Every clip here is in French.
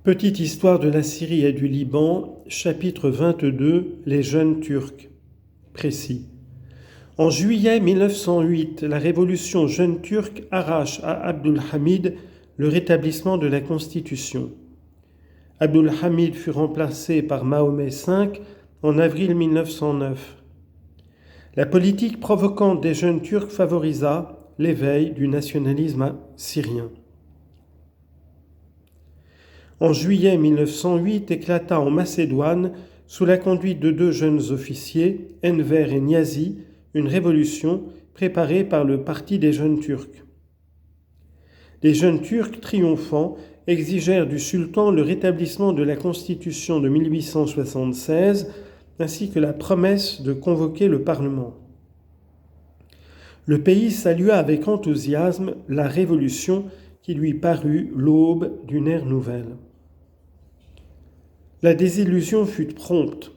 Petite histoire de la Syrie et du Liban, chapitre 22, les jeunes Turcs. Précis. En juillet 1908, la révolution jeune turque arrache à Abdul Hamid le rétablissement de la Constitution. Abdul Hamid fut remplacé par Mahomet V en avril 1909. La politique provocante des jeunes Turcs favorisa l'éveil du nationalisme syrien. En juillet 1908 éclata en Macédoine, sous la conduite de deux jeunes officiers, Enver et Niazi, une révolution préparée par le Parti des jeunes Turcs. Les jeunes Turcs, triomphants, exigèrent du sultan le rétablissement de la Constitution de 1876 ainsi que la promesse de convoquer le Parlement. Le pays salua avec enthousiasme la révolution qui lui parut l'aube d'une ère nouvelle. La désillusion fut prompte.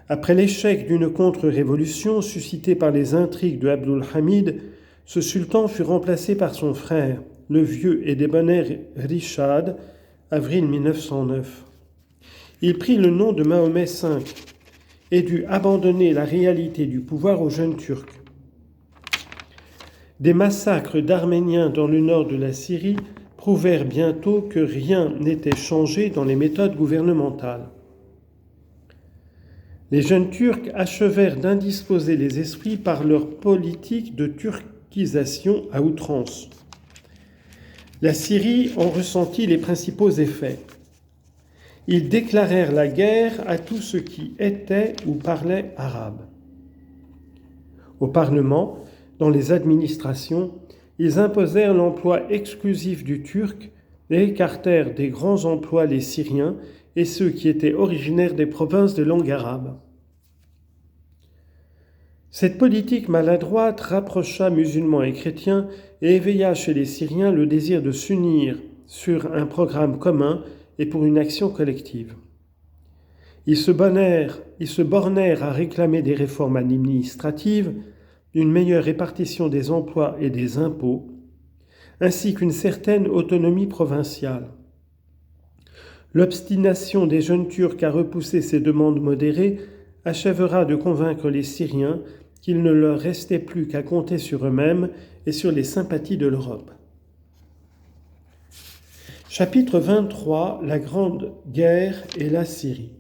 Après l'échec d'une contre-révolution suscitée par les intrigues de Abdul Hamid, ce sultan fut remplacé par son frère, le vieux et débonnaire Rishad, avril 1909. Il prit le nom de Mahomet V et dut abandonner la réalité du pouvoir aux jeunes Turcs. Des massacres d'Arméniens dans le nord de la Syrie prouvèrent bientôt que rien n'était changé dans les méthodes gouvernementales. Les jeunes Turcs achevèrent d'indisposer les esprits par leur politique de turquisation à outrance. La Syrie en ressentit les principaux effets. Ils déclarèrent la guerre à tout ce qui était ou parlait arabe. Au Parlement, dans les administrations, ils imposèrent l'emploi exclusif du turc et écartèrent des grands emplois les Syriens et ceux qui étaient originaires des provinces de langue arabe. Cette politique maladroite rapprocha musulmans et chrétiens et éveilla chez les Syriens le désir de s'unir sur un programme commun et pour une action collective. Ils se bornèrent à réclamer des réformes administratives, une meilleure répartition des emplois et des impôts, ainsi qu'une certaine autonomie provinciale. L'obstination des jeunes Turcs à repousser ces demandes modérées achèvera de convaincre les Syriens qu'il ne leur restait plus qu'à compter sur eux-mêmes et sur les sympathies de l'Europe. Chapitre 23, la Grande Guerre et la Syrie.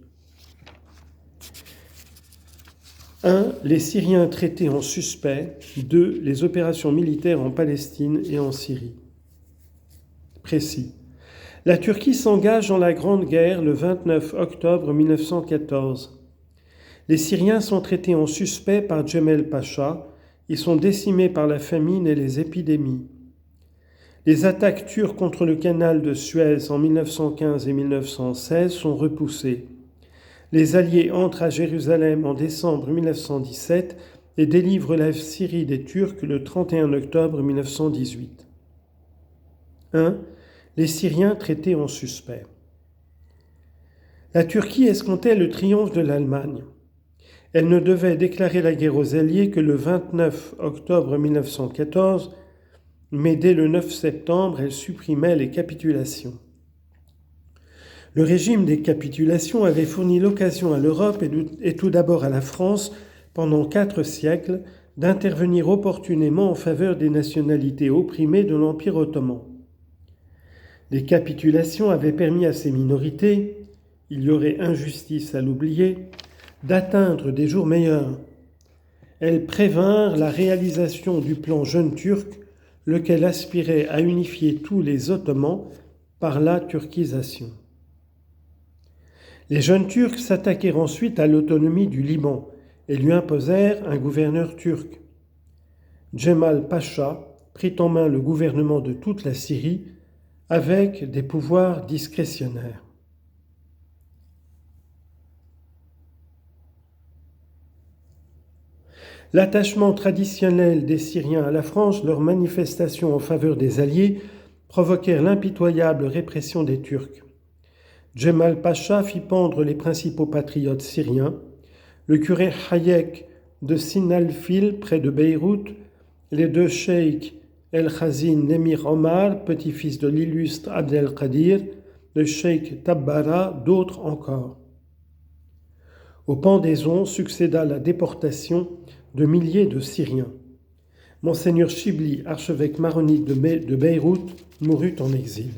1. Les Syriens traités en suspect. 2. Les opérations militaires en Palestine et en Syrie. Précis. La Turquie s'engage dans la Grande Guerre le 29 octobre 1914. Les Syriens sont traités en suspect par Djemal Pacha. Ils sont décimés par la famine et les épidémies. Les attaques turques contre le canal de Suez en 1915 et 1916 sont repoussées. Les Alliés entrent à Jérusalem en décembre 1917 et délivrent la Syrie des Turcs le 31 octobre 1918. 1. Les Syriens traités en suspect. La Turquie escomptait le triomphe de l'Allemagne. Elle ne devait déclarer la guerre aux Alliés que le 29 octobre 1914, mais dès le 9 septembre, elle supprimait les capitulations. Le régime des capitulations avait fourni l'occasion à l'Europe et tout d'abord à la France, pendant 4 siècles, d'intervenir opportunément en faveur des nationalités opprimées de l'Empire ottoman. Les capitulations avaient permis à ces minorités, il y aurait injustice à l'oublier, d'atteindre des jours meilleurs. Elles prévinrent la réalisation du plan jeune turc, lequel aspirait à unifier tous les Ottomans par la turquisation. Les jeunes Turcs s'attaquèrent ensuite à l'autonomie du Liban et lui imposèrent un gouverneur turc. Djemal Pacha prit en main le gouvernement de toute la Syrie avec des pouvoirs discrétionnaires. L'attachement traditionnel des Syriens à la France, leurs manifestations en faveur des Alliés, provoquèrent l'impitoyable répression des Turcs. Djemal Pacha fit pendre les principaux patriotes syriens, le curé Hayek de Sinalfil, près de Beyrouth, les deux cheikh El-Khazin Nemir Omar, petit-fils de l'illustre Abdelkadir, le cheikh Tabbara, d'autres encore. Aux pendaisons succéda la déportation de milliers de Syriens. Monseigneur Chibli, archevêque maronite de Beyrouth, mourut en exil.